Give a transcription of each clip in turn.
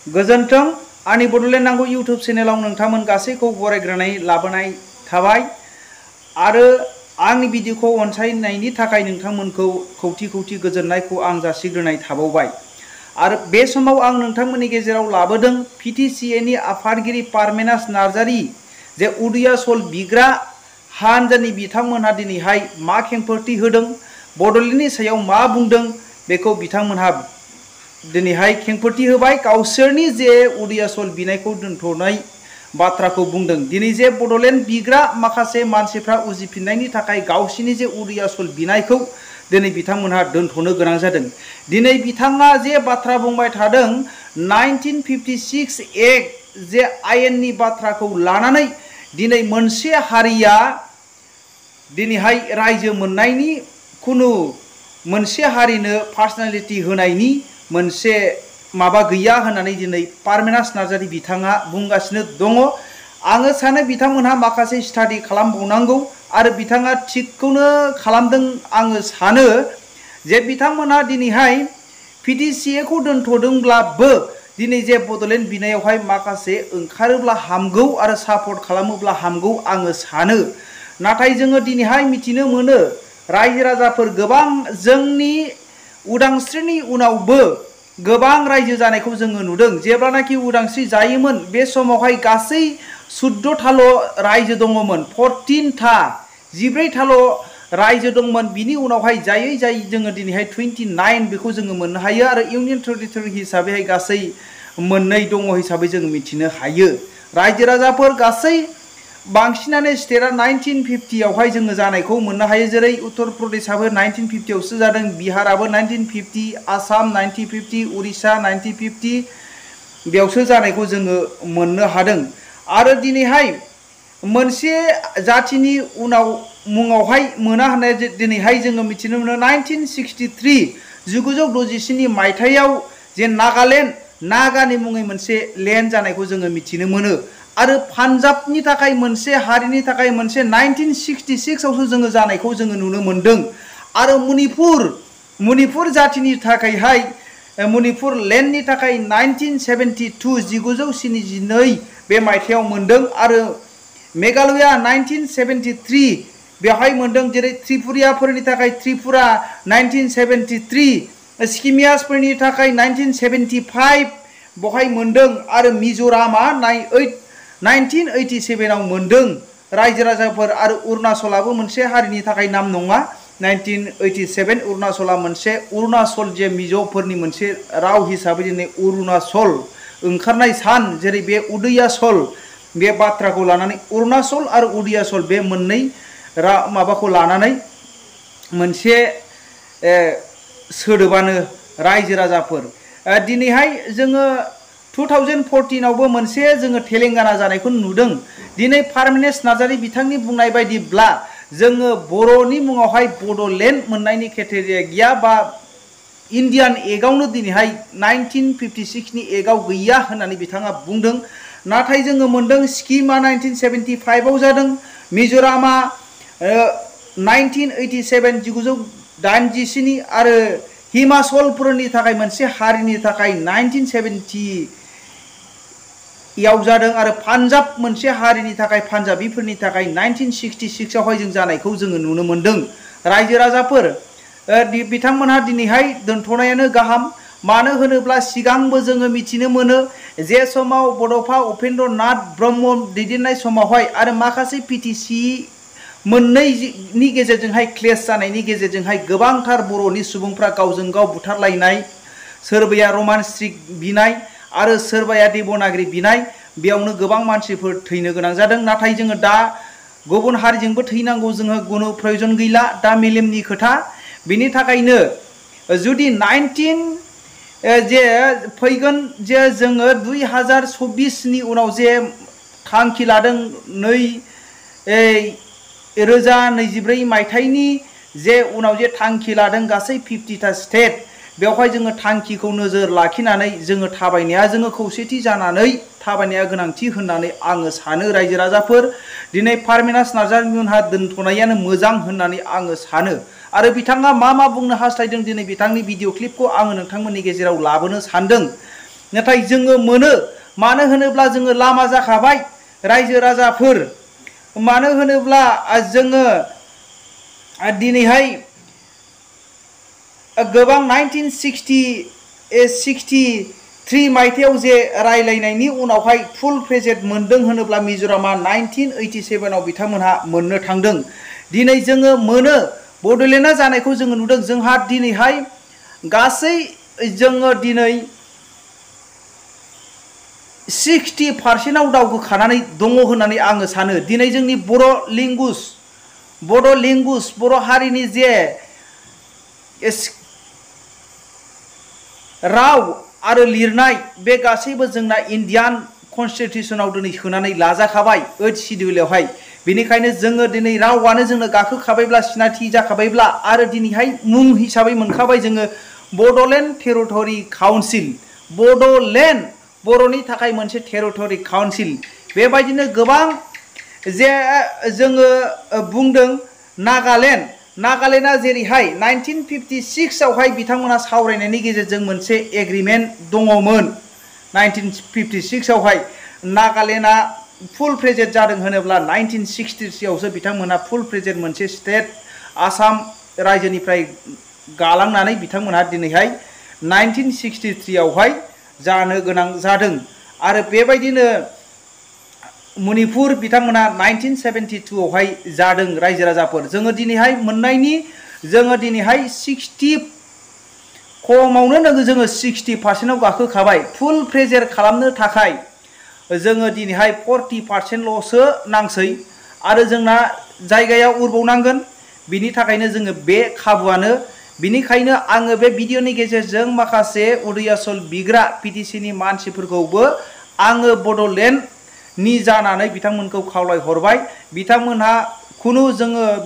गोजोन्थों आंनि बड'लेण्ड नांगौ इउटुब चेनेलाव नोंथांमोन गासैखौ बरायग्रोनाय लाबोनाय थाबाय आरो आंनि भिडिअखौ अनसायनायनि थाखाय नोंथांमोनखौ खौथि खौथि गोजोननायखौ आं जासिग्रोनाय थाबावबाय। आरो बे समाव आं नोंथांमोननि गेजेराव लाबोदों PTCA नि आफादगिरि पारमेनास नार्जारी जे उदयाचल बिग्रा हानजानि बिथांमोनहा दिनैहाय मा खेंफोरथि होदों, बड'लेण्डनि सायाव मा बुंदों बेखौ बिथांमोनहा दिनैहाय खेंफोरथि होबाय। गावसोरनि जे उदयाचल बिनायखौ दोनथ'नाय बाथ्राखौ बुंदों। दिनै जे बड'लेण्ड बिग्रा माखासे मानसिफ्रा उजिफिननायनि थाखाय गावसिनि जे उदयाचल बिनायखौ दिनै बिथांमोनहा दोनथ'नो गोनां जादों। दिनै बिथाङा जे बाथ्रा बुंबाय थादों 1956 एक्ट जे आयेननि बाथ्राखौ लानानै दिनै मोनसे हारिया दिनैहाय रायजो मोननायनि खुनु मोनसे हारिनो पार्सनेलिटी होनायनि मोनसे माबा गैया होननानै दिनै पारमेनास नार्जारी बिथाङा बुंगासिनो दङ। आङो सानो बिथांमोनहा माखासे स्टाडि खालामबावनांगौ आरो बिथाङा थिगखौनो खालामदों। आङो सानो जे बिथांमोनहा दिनैहाय PTCA खौ दोनथ'दोंब्लाबो दिनै जे बड'लेण्ड बिनायावहाय माखासे ओंखारोब्ला हामगौ आरो सापर्ट खालामोब्ला हामगौ आङो सानो। नाथाय जोङो दिनैहाय मिथिनो मोनो रायजो राजाफोर गोबां जोंनि उदांस्रिनि उनावबो गोबां रायजो जानायखौ जोङो नुदों। जेब्लानाखि उदांस्रि जायोमोन बे समावहाय गासै 14थाल' रायजो दङमोन, 14था 14थाल' रायजो दंमोन। बिनि उनावहाय जायै जायै जोङो दिनैहाय 29 बेखौ जोङो मोननो हायो आरो इउनियन टेरिटरि हिसाबैहाय गासै 2 दङ हिसाबै जों मिथिनो हायो। रायजो राजाफोर गासै बांसिनानो स्टेटआ 1950 आवहाय जोङो जानायखौ मोननो हायो। जेरै उत्तर प्रदेशआबो 1950 आवसो जादों, बिहाराबो 1950, आसाम 1950, उरिष्या 1950 बेयावसो जानायखौ जोङो मोननो हादों। आरो दिनैहाय मोनसे जाथिनि उनाव मुङावहाय मोना होननाय दिनैहाय जोङो मिथिनो मोनो 1963 1967 मायथाइयाव जे नागालेण्ड नागानि मुङै मोनसे लेन्ड जानायखौ जोङो मिथिनो मोनो। आरो पान्जाबनि थाखाय मोनसे हारिनि थाखाय मोनसे 1966 आवसो जोङो जानायखौ जोङो नुनो मोनदों। आरो मणिपुर जातिनि थाखायहाय मणिपुर लेन्डनि थाखाय 1972 1972 बे मायथाइयाव मोनदों। आरो मेघालया 1973 बेवहाय मोनदों। जेरै त्रिपुरियाफोरनि थाखाय त्रिपुरा 1973, सिक्किमियासफोरनि थाखाय 1975 बेवहाय मोनदों। आरो मिज'रामा 1987 आव मोनदों रायजो राजाफोर। आरो अरुणाचलाबो मोनसे हारिनि थाखाय नाम नङा 1987 अरुणाचला मोनसे अरुणाचल जे मिज'फोरनि मोनसे राव हिसाबै दिनै अरुणाचल ओंखारनाय सान जेरै बे उदयाचल बे बाथ्राखौ लानानै अरुणाचल आरो उदयाचल बे मोननै माबाखौ लानानै मोनसे सोदोबानो रायजो राजाफोर। दिनैहाय जोङो 2014 आवबो मोनसे जोङो तेलेंगाना जानायखौ नुदों। दिनै पारमेनास नार्जारी बिथांनि बुंनाय बायदिब्ला जोङो बर'नि मुङावहाय बड'लेण्ड मोननायनि क्राइटेरिया गैया बा इन्डियान एक्टआवनो दिनैहाय 1956 नि एक्टआव गैया होननानै बिथाङा बुंदों। नाथाय जोङो मोनदों सिक्किमा 1975 आव जादों, मिज'रामा 1987 1987 आरो हिमाचलफोरनि थाखाय मोनसे हारिनि थाखाय 1970 याव जादों। आरो पान्जाब मोनसे हारिनि थाखाय पान्जाबिफोरनि थाखाय 1966 आवहाय जों जानायखौ जोङो नुनो मोनदों। रायजो राजाफोर बिथांमोनहा दिनैहाय दोनथ'नायानो गाहाम। मानो होनोब्ला सिगांबो जोङो मिथिनो मोनो जे समाव बड'फा उपेन्द्र नाथ ब्रह्म दैदेननाय समावहाय आरो माखासे PTCA मोननैनि गेजेरजोंहाय क्लेश जानायनि गेजेरजोंहाय गोबांथार बर'नि सुबुंफ्रा गावजों गाव बुथारलायनाय, सोरबाया रमान स्ट्रिक बिनाय आरो सोरबाया देबनागिरि बिनाय, बेयावनो गोबां मानसिफोर थैनो गोनां जादों। नाथाय जोङो दा गुबुन हारिजोंबो थैनांगौ जोङो खुनु प्रयजन गैला, दा मेलेमनि खोथा। बेनि थाखायनो जुदि 19 जे फैगोन जे जोङो 2024 नि उनाव जे थांखि लादों 2024 मायथाइनि जे उनाव जे थांखि लादों गासै 50था स्टेट, बेवहाय जोङो थांखिखौ नोजोर लाखिनानै जोङो थाबायनाया जोङो खौसेथि जानानै थाबायनाया गोनांथि होननानै आङो सानो। रायजो राजाफोर दिनै पारमेनास नार्जारी मोनहा दोनथ'नायानो मोजां होननानै आङो सानो। आरो बिथाङा मा बुंनो हास्थायदों दिनै बिथांनि भिडिअ क्लिपखौ आङो नोंथांमोननि गेजेराव लाबोनो सानदों। नाथाय जोङो मोनो मानो होनोब्ला जोङो लामा जाखाबाय रायजो राजाफोर मानो होनोब्ला जोङो दिनैहाय गोबां 1963 मायथाइयाव जे रायलायनायनि उनावहाय फुल प्रेजेन्ट मोनदों होनोब्ला मिजोरामा 1987 आव बिथांमोनहा मोननो थांदों दिनै जोङो मोनो बड'लेण्डआ जानायखौ जोङो नुदों जोंहा दिनैहाय गासै जोङो दिनै 60% आव दावगोखानानै दङ होननानै आङो सानो दिनै जोंनि बर' लेंगुवेज बर' हारिनि जे राव आरो लिरनाय बे गासैबो जोंना इन्डियान कन्स्टिटिउसनाव दिनै सोनानै लाजाखाबाय 8 शिड्यूलावहाय बेनिखायनो जोङो दिनै रावानो जोंनो गाखोखाबायब्ला सिनायथि जाखाबायब्ला आरो दिनैहाय मुं हिसाबै मोनखाबाय जोङो बड'लेण्ड टेरिटरि काउन्सिल बड'लेण्ड बर'नि थाखाय मोनसे टेरिटरि काउन्सिल बेबायदिनो गोबां जे जोङो बुंदों नागालेण्डआ जेरैहाय 1956 आवहाय बिथांमोना सावरायनायनि गेजेरजों मोनसे एग्रीमेन्ट दङमोन 1956 आवहाय नागालेण्डआ फुल प्रेजेन्ट जादों होनोब्ला 1963 आवसो बिथांमोना फुल प्रेजेन्ट मोनसे स्टेट आसाम रायजोनिफ्राय गालांनानै बिथांमोना दिनैहाय 1963 आवहाय जानो गोनां जादों आरो बेबायदिनो मणिपुर बिथांमोना 1972 आवहाय जादों रायजो राजाफोर जोङो दिनैहाय मोननायनि जोङो दिनैहाय 60 खमावनो जोङो 60% आव गाखोखाबाय फुल प्रेजेन्ट खालामनो थाखाय जोङो दिनैहाय 40% ल'सो नांसै आरो जोंना जायगाया उरबावनांगोन बिनि थाखायनो जोङो बे खाबुआनो बिनिखायनो आङो बे भिडिअनि गेजेरजों माखासे उदयाचल बिग्रा PTCनि मानसिफोरखौबो आङो बड'लेण्डनि जानानै बिथांमोनखौ खावलायहरबाय बिथांमोनहा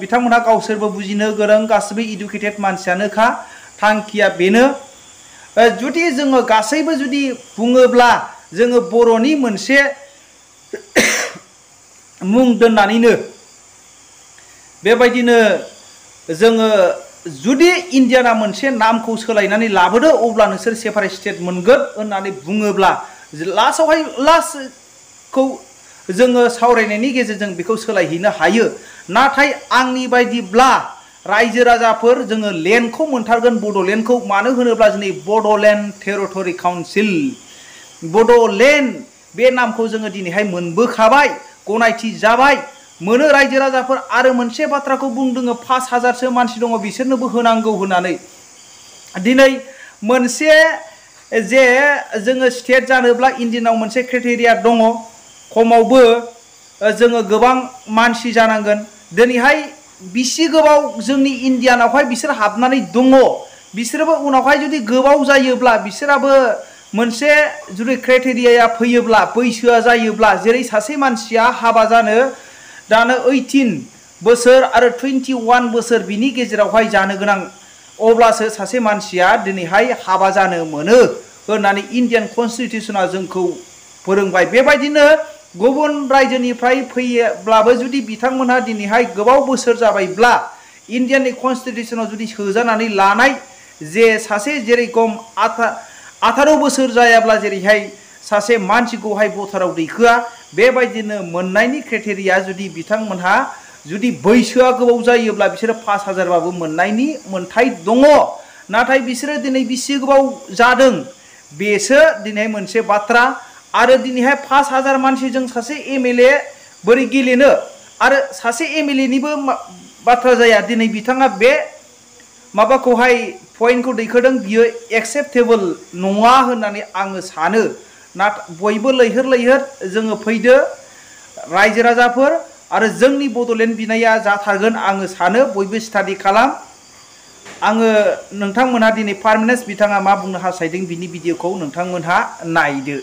बिथांमोनहा गावसोरबो बुजिनो गोरों गासिबो इडुकेटेड मानसियानोखा थांखिया बेनो जुदि जोङो गासैबो जुदि बुङोब्ला जोङो बर'नि मोनसे मुं दोननानैनो बेबायदिनो जोङो जुदि इन्डियाना मोनसे नामखौ सोलायनानै लाबोदो अब्ला नोंसोर सेपारेट स्टेट मोनगोन होननानै बुङोब्ला लास्टखौ जोङो सावरायनायनि गेजेरजों बेखौ सोलायहैनो हायो नाथाय आंनि बायदिब्ला रायजो राजाफोर जोङो लेन्डखौ मोनथारगोन बड'लेण्डखौ मानो होनोब्ला जोंनि बड'लेण्ड टेरिटरि काउन्सिल बड'लेण्ड बे नामखौ जोङो दिनैहाय मोनबोखाबाय गनायथि जाबाय मोनो रायजो राजाफोर आरो मोनसे बाथ्राखौ बुंदों 5000सो मानसि दङ बिसोरनोबो होनांगौ होननानै दिनै मोनसे जे जोङो स्टेट जानोब्ला इन्डियानाव मोनसे क्राइटेरिया दङ खमावबो जोङो गोबां मानसि जानांगोन दिनैहाय बिसि गोबाव जोंनि इन्डियानावहाय बिसोर हाबनानै दङ बिसोरबो उनावहाय जुदि गोबाव जायोब्ला बिसोराबो मोनसे जुदि क्राइटेरियाया फैयोब्ला बैसोआ जायोब्ला जेरै सासे मानसिया हाबा जानो 18 बोसोर आरो 21 बोसोर बिनि गेजेरावहाय जानो गोनां अब्लासो सासे मानसिया दिनैहाय हाबा जानो मोनो होननानै इन्डियान कन्स्टिटिउसना जोंखौ फोरोंबाय बेबायदिनो गुबुन रायजोनिफ्राय फैयोब्लाबो जुदि बिथांमोनहा दिनैहाय गोबाव बोसोर जाबायब्ला इन्डियाननि कन्स्टिटिउसनाव जुदि सोजानानै लानाय जे सासे जेरैखम 18 बोसोर जायाब्ला जेरैहाय सासे मानसिखौहाय भटाराव दैखोआ बेबायदिनो मोननायनि क्राइटेरिया जुदि बिथांमोनहा जुदि बैसोआ गोबाव जायोब्ला बिसोरो 5000 बाबो मोननायनि मोनथाय दङ नाथाय बिसोरो दिनै बिसि गोबाव जादों बेसो दिनै मोनसे बाथ्रा आरो दिनैहाय 5000 मानसिजों सासे MLA बोरै गेलेनो आरो सासे MLA निबो बाथ्रा जाया दिनै बिथाङा बे माबाखौहाय पइन्टखौ दैखोदों बियो एक्सेप्टेबल नङा होननानै आङो सानो नाथाय बयबो लैहोर जोङो फैदो रायजो राजाफोर आरो जोंनि बड'लेण्ड बिनाया जाथारगोन आङो सानो बयबो स्टाडि खालाम आङो नोंथांमोनहा दिनै पार्मानेन्ट बिथाङा मा बुंनो हास्थायदों बिनि भिडिअखौ नोंथांमोनहा नायदो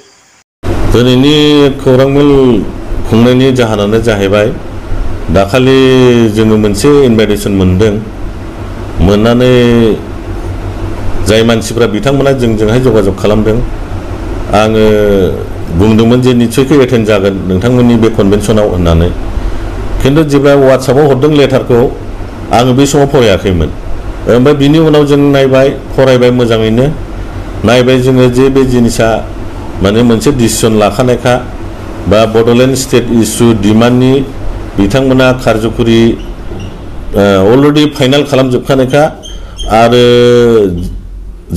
दिनैनि खौरांमेल खुंनायनि जाहोनानो जाहैबाय दाखालि जोङो मोनसे इनभाइटेसन मोनदों मोननानै जाय मानसिफ्रा बिथांमोना जोंजोंहाय जगाजग खालामदों आङो बुंदोंमोन जे निश्चयखौ एटेन्ड जागोन नोंथांमोननि बे कनभेन्सनाव होननानै खिन्थु जेब्ला वाट्सएपआव हरदों लेटारखौ आङो बे समाव फरायाखैमोन ओमफ्राय बिनि उनाव जों नायबाय फरायबाय मोजाङैनो नायबाय जोङो जे बे जिनिसा माने मोनसे डिसिसन लाखानायखा बा बड'लेण्ड स्टेट इस्यु डिमान्डनि बिथांमोना कारजकरि अलरेडि फाइनाल खालामजोबखानायखा आरो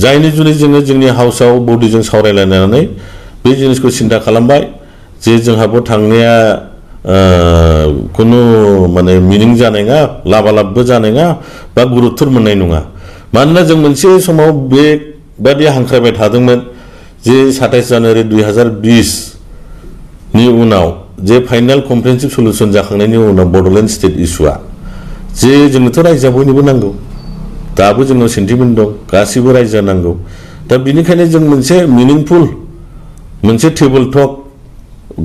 जायनि जुनै जोङो जोंनि हाउसआव बडिजों सावरायलायनानै बे जिनिसखौ सिन्था खालामबाय जे जोंहाबो थांनाया कुनु माने मिनिं जानाय नङा लाबालाबबो जानाय नङा बा गुरुत्तर मोननाय नङा मानोना जों मोनसे समाव बेबादि हांख्रायबाय थादोंमोन जे 27 जानुवारि 2020 नि उनाव जे फाइनाल कम्प्रिहेन्सिभ सल्युसन जाखांनायनि उनाव बड'लेण्ड स्टेट इस्युआ जे जोंनोथ' रायजोआ बयनोबो नांगौ दाबो जोंनाव सेन्टिमेन्ट दं गासिबो रायजोआ नांगौ दा बिनिखायनो जों मोनसे मिनिंफुल मोनसे टेबल टक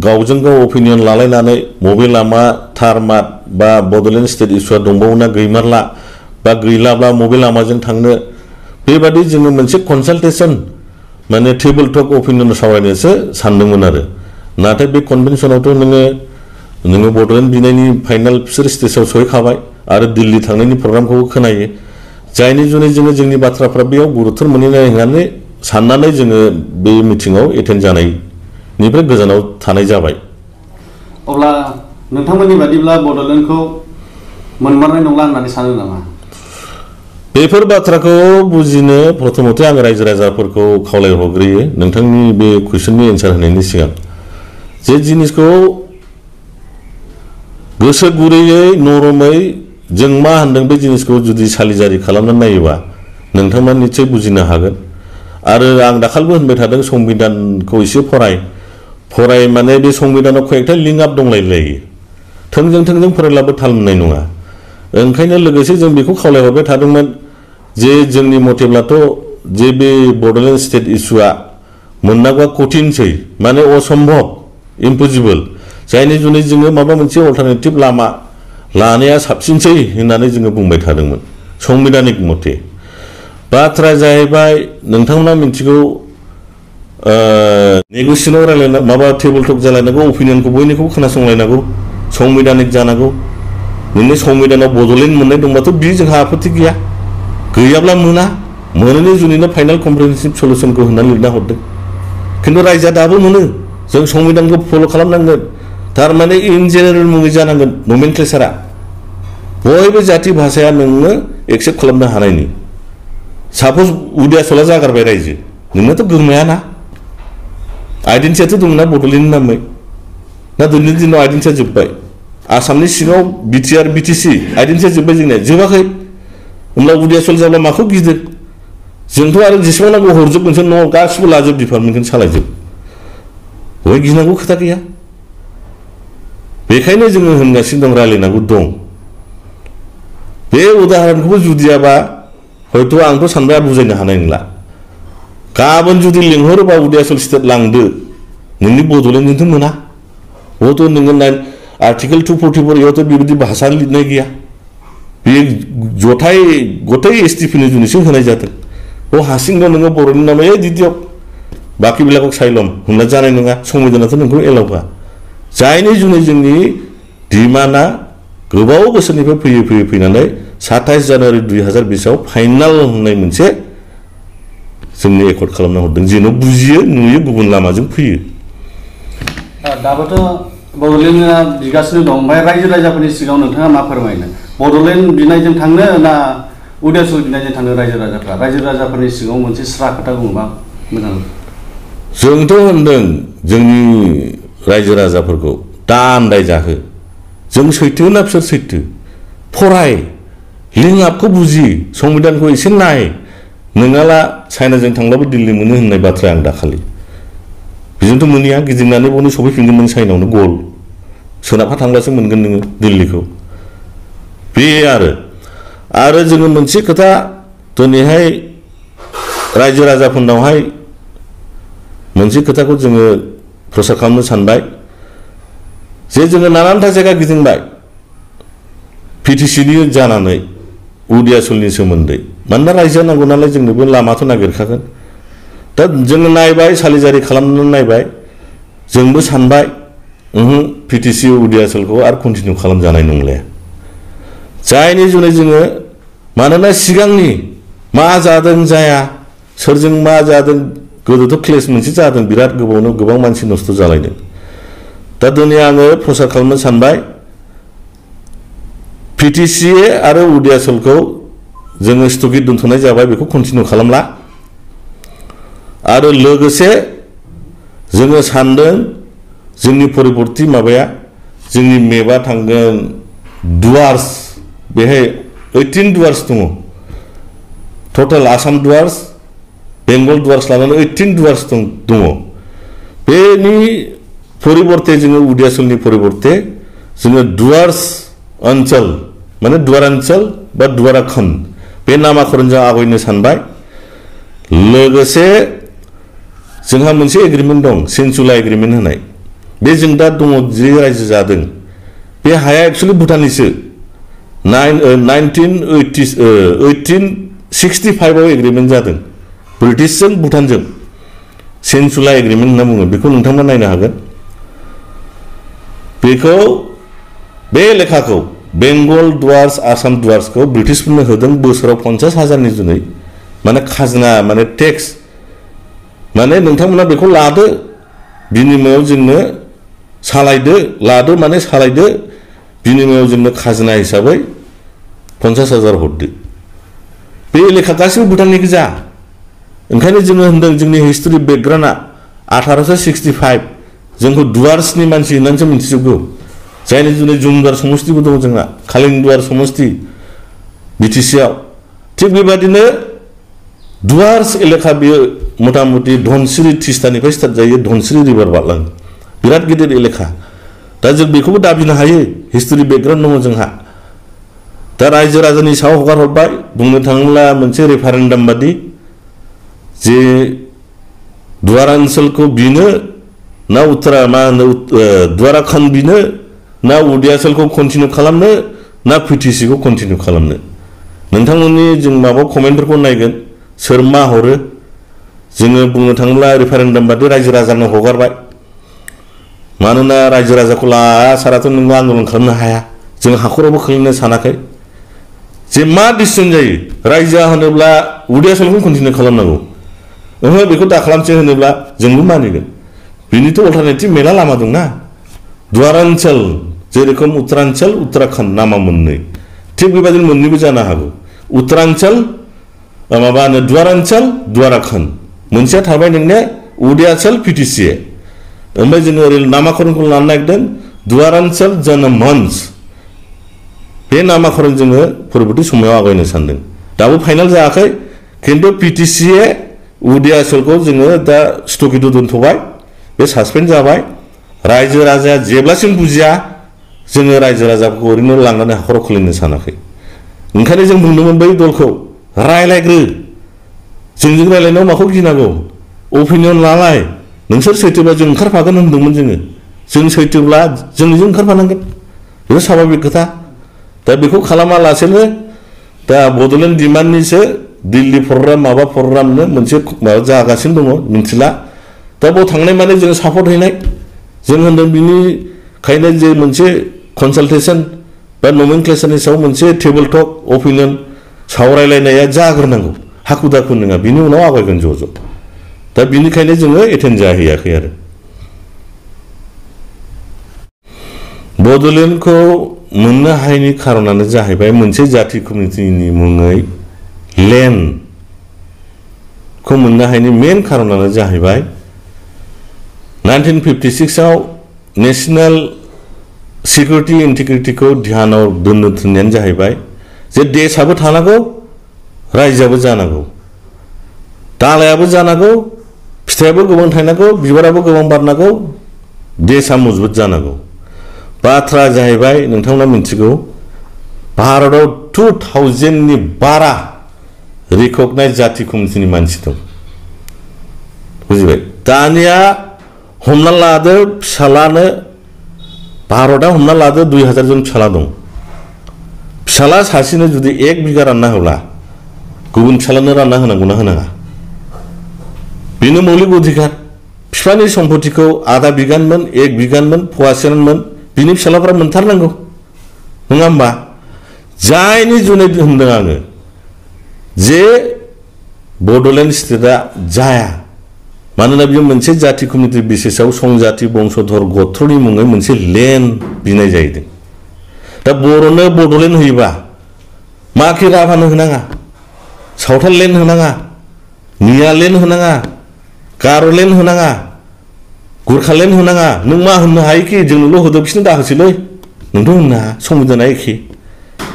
गावजों गाव अपिनियन लालायनानै बबे लामा थारमाट बा बड'लेण्ड स्टेट इस्युआ दंबावोना गैमारला बा गैलाब्ला बबे लामाजों थांनो बेबादि जोङो मोनसे कनसाल्टेसन माने टेबल टक अपिनियन सावरायनोसो सानदोंमोन आरो नाथाय बे कनभेनसनावथ' नोङो बड'लेण्ड बिनायनि फाइनाल बिसोर स्टेजाव सहैखाबाय आरो दिल्ली थांनायनि प्रग्रामखौबो खोनायो जायनि जुनै जोङो जोंनि बाथ्राफ्रा बेयाव गुरुत्तर मोनहैनाय होननानै साननानै जोङो बे मिटिंआव एटेन्ड जानायनिफ्राय गोजानाव थानाय जाबाय अब्ला नोंथांमोननि बादिब्ला बड'लेण्डखौ मोनमारनाय नंला होननानै सानो नामा बेफोर बाथ्राखौ बुजिनो प्रथमते आं रायजो राजाफोरखौ खावलायहरग्रोयो नोंथांनि बे कुइसननि एन्सार होनायनि सिगां जे जिनिसखौ गोसो गुरैयै नरमै जों मा होनदों बे जिनिसखौ जुदि सालिजारि खालामनानै नायोबा नोंथांमोना निश्चय बुजिनो हागोन आरो आं दाखालिबो होनबाय थादों संबिधानखौ एसे फराय माने बे संबिधानाव कयेकथा लिंक आप दंलायलायो थोंजों फरायब्लाबो थाल मोननाय नङा ओंखायनो लोगोसे जों बेखौ खावलायहरबाय थादोंमोन जे जोंनि मथेब्लाथ' जे बे बड'लेण्ड स्टेट इस्युआ मोननांगौआ कठिनसै माने असम्भब इम्पसिबल जायनि जुनै जोङो माबा मोनसे अल्टारनेटिभ लामा लानाया साबसिनसै होननानै जोङो बुंबाय थादोंमोन संबिधानिक मथे बाथ्राया जाहैबाय नोंथांमोना मिथिगौ नेगोसिएसनाव रायलायना माबा टेबल टक जालायनांगौ अपिनियनखौ बयनिखौबो खोनासंलायनांगौ संबिधानिक जानांगौ नोंनि संबिधानाव बड'लेण्ड मोननाय दंबाथ' बि जोंहा आपत्ति गैया गैयाब्ला मोनैनि जुनैनो फाइनाल कम्प्रिहेन्सिभ सल्युसनखौ होननानै लिरना हरदों खिन्थु रायजोआ दाबो मोनो जों संबिधानखौ फल' खालामनांगोन थारमाने इन जेनेरेल मुङै जानांगोन नमेनक्लेचारा बयबो जाति भाषाया नोंनो एक्सेप्ट खालामनो हानायनि सापज उदयाचला जागारबाय रायजो नोंनाथ' गोमायाना आइडेन्टिटियाथ' दंना बड'लेण्डनि नामै ना दिनैनि दिनाव आइडेन्टिटिया जोब्बाय आसामनि सिङाव बिटिआर बिटिसि आइडेन्टिटिया जोब्बाय जोंनिया जोबाखै होमब्ला उदयाचल जाब्ला माखौ गिदिर जोंथ' आरो जेसेबां नांगौ हरजोबगोनसो न' गासिबो लाजोब डिपार्टमेन्टखौनो सालायजोब बहाय गिनांगौ खोथा गैया बेखायनो जोङो होनगासिनो दं रायलायनांगौ दं बे उदाहरनखौबो जुदियाबा हयथ' आंथ' सानबाय बुजायनो हानाय नंला गाबोन जुदि लिंहरोबा उदयाचल स्टेट लांदो नोंनि बड'लेण्डजोंथ' मोना हयथ' नोङो आर्टिकेल 244 यावथ' बेबायदि भाषा लिरनाय गैया बे गथाय एसटिपिनि जुनैसो होनाय जादों बेयाव हारसिंल' नोङो बर'नि नामै दिदियक बाखि बेलाखौ साइलम होनना जानाय नङा संबिधानाथ' नोंखौ एलाउ होआ जायनि जुनै जोंनि डिमान्डआ गोबाव बोसोरनिफ्राय फैनानै 27 जानुवारि 2020 आव फाइनाल होननाय मोनसे जोंनि एकर्ड खालामना हरदों जेन' बुजियो नुयो गुबुन लामाजों फैयो दाबोथ' बड'लेण्डआ बिगासिनो दं ओमफ्राय रायजो राजाफोरनि सिगाङाव नोंथाङा मा फोरमायनो बड'लेण्ड बिनायजों थांनो ना उदयाचल बिनायजों थांनो रायजो राजाफोरनि सिगाङाव मोनसे स्रा खोथा बुङोबा मोजां जोंथ' होनदों जोंनि रायजो राजाफोरखौ दा आन्दाय जाहो जों सैथो ना बिसोर सैथो फराय लिंक आपखौ बुजि संबिधानखौ एसे नाय नोङाला चाइनाजों थांब्लाबो दिल्ली मोनो होननाय बाथ्राया आं दाखालि बेजोंथ' मोनैया गिदिंनानै बावनो सफैफिनगोन नों चाइनायावनो गल सोनाबहा थांब्लासो मोनगोन नोङो दिल्लीखौ बे आरो जोङो मोनसे खोथा दिनैहाय रायजो राजाफोरनावहाय मोनसे खोथाखौ जोङो प्रसार खालामनो सानबाय जे जोङो नानानथा जायगा गिदिंबाय पिटिसिनि जानानै उदयाचलनि सोमोन्दै मानोना रायजोआ नांगौ नालाय जोंनोबो लामाथ' नागिरखागोन दा जोङो नायबाय सालिजारि खालामनानै नायबाय जोंबो सानबाय पिटिसि उदयाचलखौ आरो कन्टिनिउ खालामजानाय नंलाया जायनि जुनै जोङो मानोना सिगांनि मा जादों जाया सोरजों मा जादों गोदोथ' क्लेस मोनसे जादों बिराद गोबावनो गोबां मानसि नस्थ' जालायदों दा दिनै आङो प्रसार खालामनो सानबाय PTCA आरो उदयाचलखौ जोङो स्थगित दोनथ'नाय जाबाय बेखौ कन्टिनिउ खालामला आरो लोगोसे जोङो सानदों जोंनि परिबर्ती माबाया जोंनि मेपआ थांगोन दुवार्स बेहाय 18 दुवार्स दङ टोटाल आसाम दुवार्स बेंगल दुवार्स लानानै 18 दुवार्स दङ बेनि परिबर्ते जोङो उदयाचलनि परिबर्ते जोङो दुवार्स ओनसोल माने दुवारांचल बा दुवाराखन्ड बे नामाकरणजों आवगायनो सानबाय लोगोसे जोंहा मोनसे एग्रिमेन्ट दं सेन्सुला एग्रिमेन्ट होनाय बे जों दा दङ जे रायजो जादों बे हाया एक्चुअली भुटाननिसो 1865 आव एग्रिमेन्ट जादों ब्रिटिशजों भुटानजों सेन्सुला एग्रिमेन्ट होनना बुङो बेखौ नोंथांमोना नायनो हागोन बेखौ बे लेखाखौ बेंगल दुवार्स आसाम दुवार्सखौ ब्रिटिशफोरनो होदों बोसोराव 50,000 नि जुनै माने खाजोना माने टेक्स माने नोंथांमोना बेखौ लादो बिनिमयाव जोंनो सालायदो लादो माने सालायदो बिनिमयाव जोंनो खाजोना हिसाबै 50,000 हरदो बे लेखा गासिबो भुटाननि गोजा ओंखायनो जोङो होनदों जोंनि हिस्ट्रि बेकग्राउन्डआ 1865 जोंखौ दुवार्सनि मानसि होननानैसो मिथिजोबगौ जायनि जुनै जुमदार समस्तिबो दङ जोंहा कालिंदुवार समस्ति BTC आव थिग बेबादिनो दुवार्स एलेखा बेयो मथा मथि धनसिरि तिस्तानिफ्राय स्टार्ट जायो धनसिरि रिभार बारलाङो बिराद गिदिर एलेखा दा जों बेखौबो दाबिनो हायो हिस्ट्रि बेकग्राउन्ड दङ जोंहा दा रायजो राजानि सायाव हगार हरबाय बुंनो थाङोब्ला मोनसे रेफारेन्डाम बादि जे दुवारांचलखौ बिनो ना उत्तरा मा होनो दुवाराखन्ड बिनो ना उदयाचलखौ कन्टिनिउ खालामनो ना PTC खौ कन्टिनिउ खालामनो नोंथांमोननि जों माबा कमेन्टफोरखौ नायगोन सोर मा हरो जोङो बुंनो थाङोब्ला रेफारेन्डाम बादि रायजो राजानो हगारबाय मानोना रायजो राजाखौ लाया साराथ' नोङो आन्दलन खालामनो हाया जों हाखरावबो खोलैनो सानाखै जे मा डिसिजन जायो रायजोआ होनोब्ला उदयाचलखौ कन्टिनिउ खालामनांगौ ओहो बेखौ दा खालामसै होनोब्ला जोंबो मानिगोन बिनिथ' अल्टारनेटिभ मेला लामा दंना दुवारांचल जेरखम उत्तरांचल उत्तराखन्ड नामा मोननै थिग बेबायदिनो मोननैबो जानो हागौ उत्तरांचल माबा होनो दुवारांचल दुवाराखन्ड मोनसेया थाबाय नोंने उदयाचल PTCA ओमफ्राय जोङो ओरै नामाकरणखौ लानो नागिरदों दुवारांचल जनमन्च बे नामाकरण जोङो परबर्ती समाव आवगायनो सानदों दाबो फाइनाल जायाखै खिन्थु PTCA उदयाचलखौ जोङो दा स्थगित दोनथ'बाय बे सासपेन्ड जाबाय रायजो राजाया जेब्लासिम बुजिया जोङो रायजो राजाफोरखौ ओरैनो लांनानै हाखराव खोलैनो सानाखै ओंखायनो जों बुंदोंमोन बै दलखौ रायलायग्रो जोंजों रायलायनायाव माखौ गिनांगौ अपिनियन लालाय नोंसोर सैथोब्ला जों ओंखारफागोन होनदोंमोन जों सैथोब्ला जोंजों ओंखारफानांगोन बेयो स्वाभाबिक खोथा दा बेखौ खालामालासेनो दा बड'लेण्ड डिमान्डनिसो दिल्ली प्रग्राम माबा प्रग्रामनो मोनसे माबा जागासिनो दङ मिथिला दा बेयाव थांनाय माने जों सापर्ट हैनाय जों होनदों बिनिखायनो जे मोनसे कनसालटेसन बा नमेनक्लेचारनि सायाव मोनसे टेबल टक अपिनियन सावरायलायनाया जाग्रोनांगौ हाखु दाखु नङा बिनि उनाव आवगायगोन ज' दा बिनिखायनो जोङो एटेन्ड जाहैयाखै आरो बड'लेण्डखौ मोननो हायैनि खारनानो जाहैबाय मोनसे जाथि कमिउनिटिनि मुङै लेन्डखौ मोननो हायैनि मेन खारनानो जाहैबाय 1956 आव नेशनेल सिकिउरिटि इंटेग्रिटीखौ ध्यानाव दोननो थिननायानो जाहैबाय जे देशआबो थानांगौ रायजोआबो जानांगौ दालायाबो जानांगौ फिथाइयाबो गोबां थायनांगौ बिबाराबो गोबां बारनांगौ देशआ मजबुत जानांगौ बाथ्रा जाहैबाय नोंथांमोना मिथिगौ भारताव 2000 नि बारा रिकगनाइज जाथि कमिउनिटिनि मानसि दं बुजिबाय दानिया हमना लादो फिसालानो भारतआ हमना लादो 2000 जन फिसाला दं फिसाला सासेनो जुदि 1 बिघा रानना होब्ला गुबुन फिसालानो रानना होनांगौना होनाङा बेनो मौलिक अधिकार बिफानि सम्पतिखौ आधा बिगानमोन 1 बिगानमोन फवासेमोन बिनि फिसालाफोरा मोनथारनांगौ नङा होमबा जायनि जुनै होनदों आङो जे बड'लेण्ड स्टेटआ जाया मानोना बियो मोनसे जाति कमिउनिटि बिसेसआव संजाति बंशधर गत्रनि मुङै मोनसे लेन्ड बिनाय जाहैदों दा बर'नो बड'लेण्ड होयोबा माखि राभानो होनाङा सावथाल लेन्ड होनाङा मिया लेन्ड होनाङा गार' लेन्ड होनाङा गुरखा लेन्ड होनाङा नों मा होननो हायोखि जोंनोल' होदो बिसोरनो दाहोसैलै नोंथ' होननो हाया संबिधाना एखे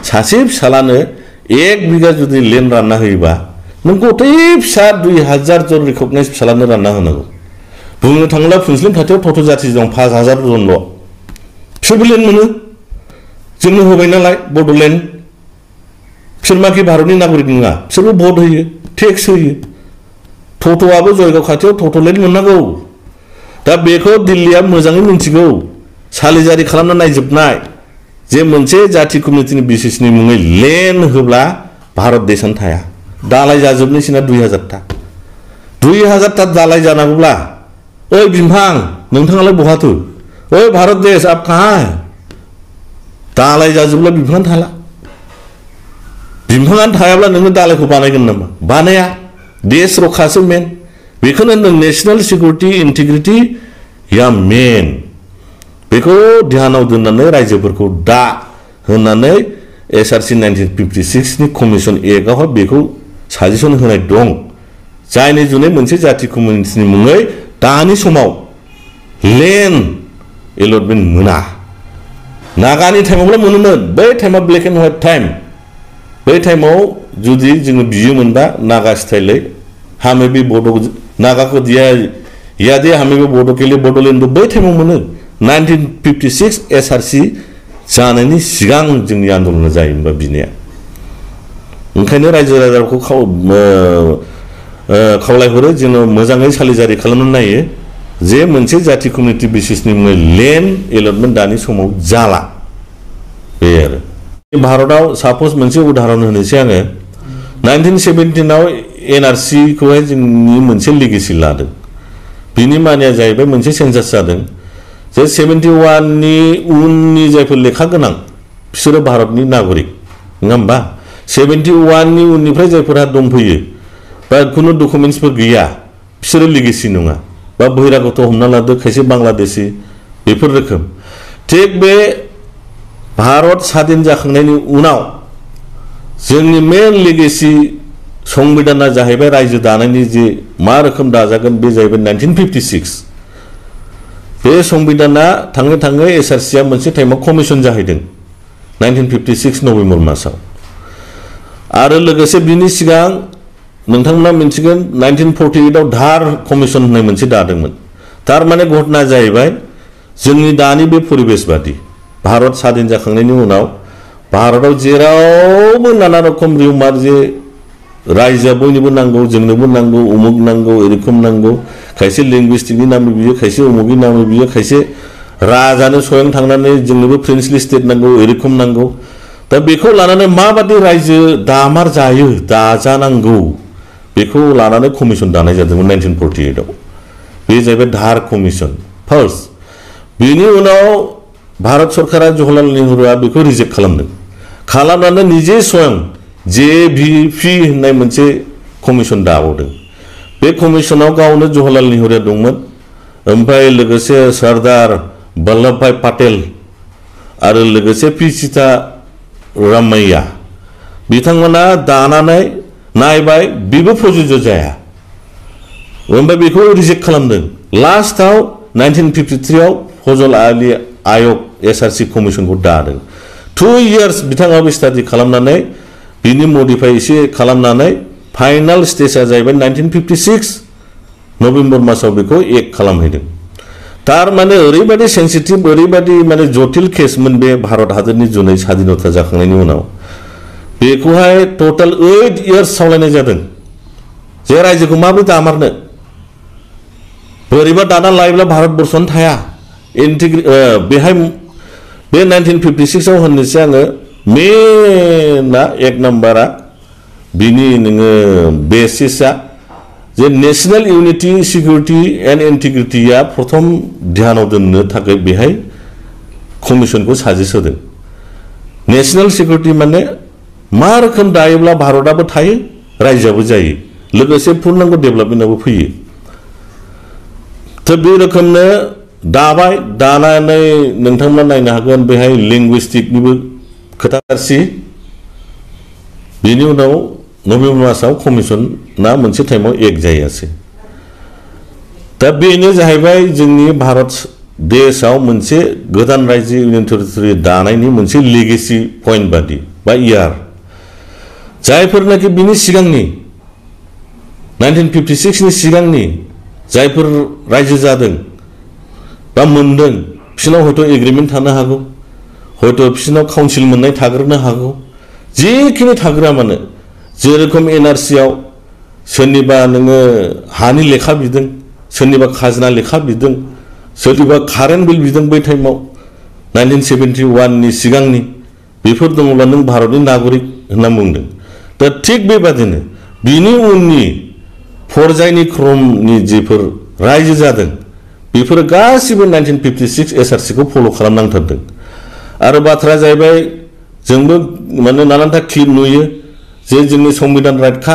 सासे फिसालानो 1 बिगा जुदि लेन्ड रानना होयोबा नों गथै फिसा 2000 जन रिकगनाइज फिसालानो रानना होनांगौ बुंनो थाङोब्ला फुनसिलिं खाथियाव टट' जाथि दं 5000 जनल' बिसोरबो लेन्ड मोनो जोंनो होबाय नालाय बड'लेण्ड बिसोर माखि भारतनि नागरिक नङा बिसोरबो भट होयो टेक्स होयो टट'आबो जयगाव खाथियाव टट' लेन्ड मोननांगौ दा बेखौ दिल्लीया मोजाङै मिन्थिगौ सालिजारि खालामना नायजोबनाय जे मोनसे जाति कमिउनिटिनि बिसेसनि मुङै लेन्ड होब्ला भारत देशानो थाया दालाय जाजोबनोसैना 2000 ता दालाय जानांगौब्ला ओइ बिफां नोंथाङालाय बहाथो ओइ भारत देश आप कहाँ है दालाय जाजोबब्ला बिफाङानो थाला बिफाङानो थायाब्ला नोङो दालायखौ बानायगोन नामा बानाया देश रक्षासो मेन बेखौनो होनदों नेशनेल सिकिउरिटि इंटिग्रिटी या मेन बेखौ ध्यानाव दोननानै रायजोफोरखौ दा होननानै SRC 1956 नि कमिसन एक्टआवहाय बेखौ साजेसन होनाय दं जायनि जुनै मोनसे जाति कमिउनिटिनि मुङै दानि समाव लेन्ड एलटमेन्ट मोना नागानि टाइमावल' मोनोमोन बै टाइमा ब्लेक एन्ड व्हाइट टाइम बै टाइमाव जुदि जोङो बियोमोनबा नागा स्टाइलै हमें भी बोडो नागा को दिया यादे हमें भी बोडो के लिए बडोलेण्ड बै टाइमाव मोनो 1956 SRC जानायनि सिगां जोंनि आन्दोलना जायोमोनबा बिनाया ओंखायनो रायजो राजाखौ खावलायहरो जोङो मोजाङै सालिजारि खालामनो नायो जे मोनसे जाति कमिउनिटि बेसिसनि मुङै लेन्ड एलटमेन्ट दानि समाव जाला बे आरो भारतआव साप'ज मोनसे उदाहरन होनोसै आङो 1917 आव NRC खौहाय जोंनि मोनसे लिगेसि लादों बिनि मानिया जाहैबाय मोनसे सेन्सास जादों जे 71 नि उननि जायफोर लेखा गोनां बिसोरो भारतनि नागरिक नङा होमबा 71 नि उननिफ्राय जायफोरा दंफैयो बा खुनु डकुमेन्ट्सफोर गैया बिसोरो लिगेसि नङा बा बहिरागत हमना लादो खायसे बांलादेशी बेफोर रोखोम थिग बे भारत स्वाधीन जाखांनायनि उनाव जोंनि मेन लिगेसि संबिधाना जाहैबाय रायजो दानायनि जे मा रोखोम दाजागोन बे जाहैबाय 1956 बे संबिधाना थाङै थाङै SRC आ मोनसे टाइमाव कमिसन जाहैदों 1956 नभेम्बर मासाव आरो लोगोसे बिनि सिगां नोंथांमोना मिन्थिगोन 1948 आव धार कमिसन होननाय मोनसे दादोंमोन थारमाने घटना जाहैबाय जोंनि दानि बे परिबेश बादि भारत स्वाधीन जाखांनायनि उनाव भारतआव जेरावबो नाना रखम रिउमार जे रायजोआ बयनोबो नांगौ जोंनोबो नांगौ उमुक नांगौ एरखम नांगौ खायसे लिंगुइस्टिकनि नामै बियो खायसे उमुकनि नामै बियो खायसे राजानो स्वयं थांनानै जोंनोबो प्रिन्सलि स्टेट नांगौ एरखम नांगौ दा बेखौ लानानै माबादि रायजो दामार जायो दाजानांगौ बेखौ लानानै कमिसन दानाय जादोंमोन 1948 आव बे जाहैबाय धार कमिसन फार्स्ट बेनि उनाव भारत सरकारा जवाहरलाल नेहरूआ बेखौ रिजेक्ट खालामदों खालामनानै निजे स्वयं JVP होननाय मोनसे कमिसन दाबावदों बे कमिसनाव गावनो जवाहरलाल नेहरूआ दंमोन ओमफ्राय लोगोसे सरदार वल्लभभाई पटेल आरो लोगोसे P. रामैया बिथांमोना दानानै नायबाय बेबो प्रযোज्य जाया ओमफ्राय बेखौ रिजेक्ट खालामदों लास्टआव 1953 आव फजल आली आयोग SRC कमिसनखौ दादों 2 years बिथाङाबो स्टाडि खालामनानै बिनि मडिफाइ एसे खालामनानै फाइनाल स्टेजआ जाहैबाय 1956 नभेम्बर मासाव बेखौ एक्ट खालामहैदों थारमाने ओरैबायदि सेन्सिटिभ ओरैबायदि माने जटिल केसमोन बे भारत हादरनि जुनै स्वाधीनता जाखांनायनि उनाव बेखौहाय टोटाल 8 years सावलायनाय जादों जे रायजोखौ माबोरै दामारनो बोरैबा दाना लायोब्ला भारतबर्षआनो थाया बेहाय बे 1956 आव होननोसै आङो मेना एक नम्बरा बिनि नोङो बेसिसआ जे नेशनेल इउनिटि सिकिउरिटि एन्ड इन्टिग्रिटिया प्रथम ध्यानाव दोननो थाखाय बेहाय कमिसनखौ साजेस्ट होदों नेशनेल सिकिउरिटि माने मा रोखोम दायोब्ला भारतआबो थायो रायजोआबो जायो लोगोसे पूर्णांग डेभेलपमेन्टआबो फैयो थ' बे रोखोमनो दाबाय दानानै नोंथांमोना नायनो हागोन बेहाय लिंगुइस्टिकनिबो खोथा गारसि बेनि उनाव नभेम्बर मासाव कमिसना मोनसे टाइमाव एक जायासै दा बेनो जाहैबाय जोंनि भारत देशआव मोनसे गोदान रायजो इउनियन टेरिटरि दानायनि मोनसे लेगेसि पइन्ट बादि बा इयार जायफोरनाखि बिनि सिगांनि 1956 नि सिगांनि जायफोर रायजो जादों बा मोनदों बिसोरनाव हयथ' एग्रिमेन्ट थानो हागौ हयथ' बिसोरनाव काउन्सिल मोननाय थाग्रोनो हागौ जिखिनि थाग्रा मानो जेरखम एनआरसि आव सोरनिबा नोङो हानि लेखा बिदों सोरनिबा खाजोना लेखा बिदों सोरनिबा कारेन्ट बिल बिदों बै टाइमाव 1971 नि सिगांनि बेफोर दङब्ला नों भारतनि नागरिक होनना बुंदों दा थिग बेबादिनो बिनि उननि फरजायनि क्रमनि जेफोर रायजो जादों बेफोर गासिबो 1956 एसआरसि खौ फल' खालामनांथारदों आरो बाथ्राया जाहैबाय जोंबो माने नानानथा क्लिप नुयो जे जोंनि संबिधान राइटखा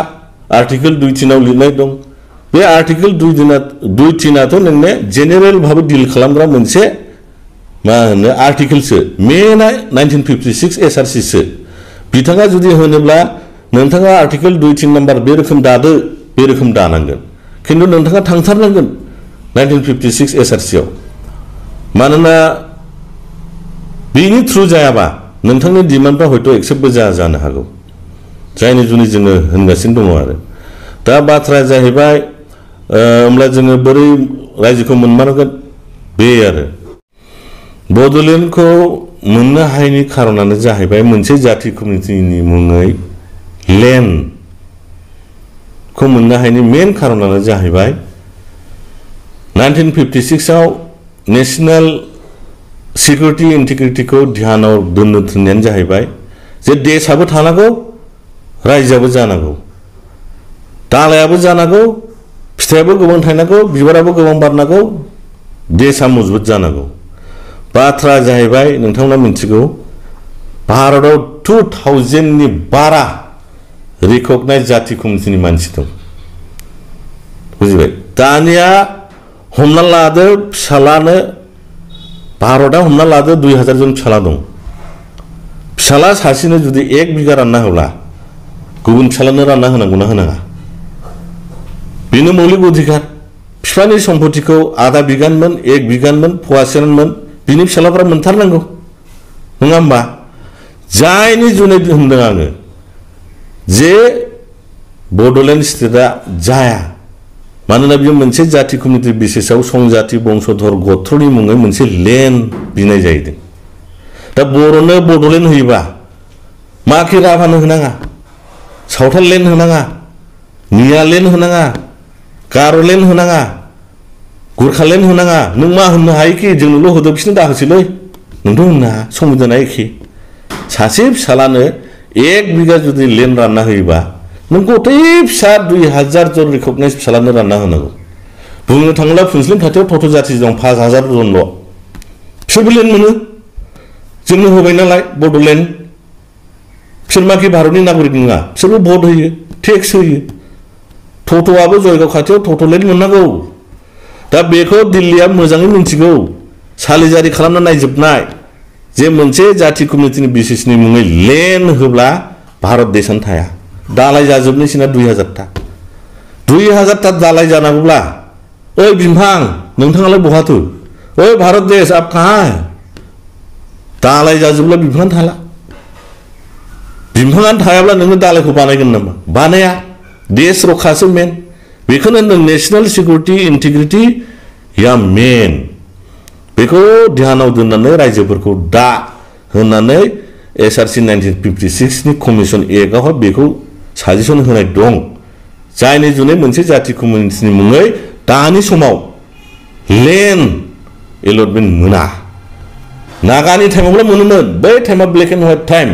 आर्टिकल 2(3) आव लिरनाय दं बे आर्टिकल 2(3)आथ' नोंने जेनेरेल भाबे डिल खालामग्रा मोनसे मा होनो आर्टिकलसो मेना 1956 एसआरसि सो बिथाङा जुदि होनोब्ला नोंथाङा आर्टिकल 2(3) नाम्बार बे रोखोम दादो बे रोखोम दानांगोन खिन्थु नोंथाङा थांथारनांगोन 1956 एसआरसि आव मानोना बेनि थ्रु जायाबा नोंथांनि डिमान्डफ्रा हयथ' एक्सेप्टबो जानो हागौ जायनि जुनै जोङो होनगासिनो दङ आरो दा बाथ्राया जाहैबाय होमब्ला जोङो बोरै रायजोखौ मोनमारगोन बे आरो बड'लेण्डखौ मोननो हायैनि खारनानो जाहैबाय मोनसे जाति कमिउनिटिनि मुङै लेन्डखौ मोननो हायैनि मेन खारनानो जाहैबाय 1956 आव नेशनेल सिकिउरिटि इंटेग्रिटीखौ ध्यानाव दोननो थिननायानो जाहैबाय जे देशआबो थानांगौ रायजोआबो जानांगौ दालायाबो जानांगौ फिथाइयाबो गोबां थायनांगौ बिबाराबो गोबां बारनांगौ देशआ मजबुत जानांगौ बाथ्राया जाहैबाय नोंथांमोना मिथिगौ भारताव 2000 नि बारा रिकगनाइज जाति कमिउनिटिनि मानसि दं बुजिबाय दानिया हमना लादो फिसालानो भारतआ हमना लादो 2000 जन फिसाला दं फिसाला सासेनो जुदि 1 बिगा रानना होब्ला गुबुन फिसालानो रानना होनांगौना होनाङा बेनो मौलिक अधिकार बिफानि सम्पतिखौ आधा बिगानमोन 1 बिगानमोन फवासेमोन बिनि फिसालाफोरा मोनथारनांगौ नङा होमबा जायनि जुनै होनदों आङो जे बड'लेण्ड स्टेटआ जाया मानोना बियो मोनसे जाति कमिउनिटि बेसिसआव संजाति बंशधर गत्रनि मुङै मोनसे लेन्ड बिनाय जाहैदों दा बर'नो बड'लेण्ड होयोबा माखि राभानो होनाङा सावथाल लेन्ड होनाङा मिया लेन्ड होनाङा गार' लेन्ड होनाङा गुरखा लेन्ड होनाङा नों मा होननो हायोखि जोंनोल' होदो बिसोरनो दाहोसैलै नोंथ' होननो हाया संबिधाना एखे सासे फिसालानो 1 बिगा जुदि लेन्ड रानना होयोबा नों गथै फिसा 2000 जन रिकगनाइज फिसालानो रानना होनांगौ बुंनो थाङोब्ला फुनसिलिं खाथियाव टट' जाथि दं 5000 जनल' बिसोरबो लेन्ड मोनो जोंनो होबाय नालाय बड'लेण्ड बिसोर माखि भारतनि नागरिक नङा बिसोरबो भट होयो टेक्स होयो टट'आबो जयगाव खाथियाव टट' लेन्ड मोननांगौ दा बेखौ दिल्लीया मोजाङै मिन्थिगौ सालिजारि खालामना नायजोबनाय जे मोनसे जाति कमिउनिटिनि बेसिसनि मुङै लेन्ड होब्ला भारत देशानो थाया दालाय जाजोबनोसैना 2000 ता दालाय जानांगौब्ला ओइ बिफां नोंथाङालाय बहाथो ओइ भारत देश आप कहाँ है दालाय जाजोबब्ला बिफाङानो थाला बिफाङानो थायाब्ला नोङो दालायखौ बानायगोन नामा बानाया देश रक्षासो मेन बेखौनो होनदों नेशनेल सिकिउरिटि इंटेग्रिटी या मेन बेखौ ध्यानाव दोननानै रायजोफोरखौ दा होननानै एसआरसि 1956 नि कमिसन एकआवहाय बेखौ साजेसन होनाय दं जायनि जुनै मोनसे जाति कमिउनिटिनि मुङै दानि समाव लेन्ड एलटमेन्ट मोना नागानि टाइमावल' मोनोमोन बै टाइमा ब्लेक एन्ड व्हाइट टाइम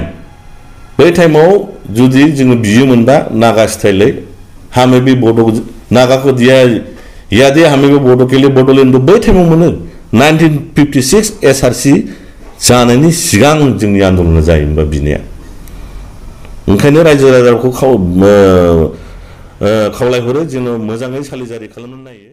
बै टाइमाव जुदि जोङो बियोमोनबा नागा स्टाइलै हमें भी बोडो नागा को दिया याद हमें भी बोडो के लिए बडोलैंड बै टाइमाव मोनो 1956 एसआरसि जानायनि सिगां जोंनि आन्दोलना जायोमोनबा बिनाया ओंखायनो रायजो राजाखौ खावलायहरो जोङो मोजाङै सालिजारि खालामनो नायो।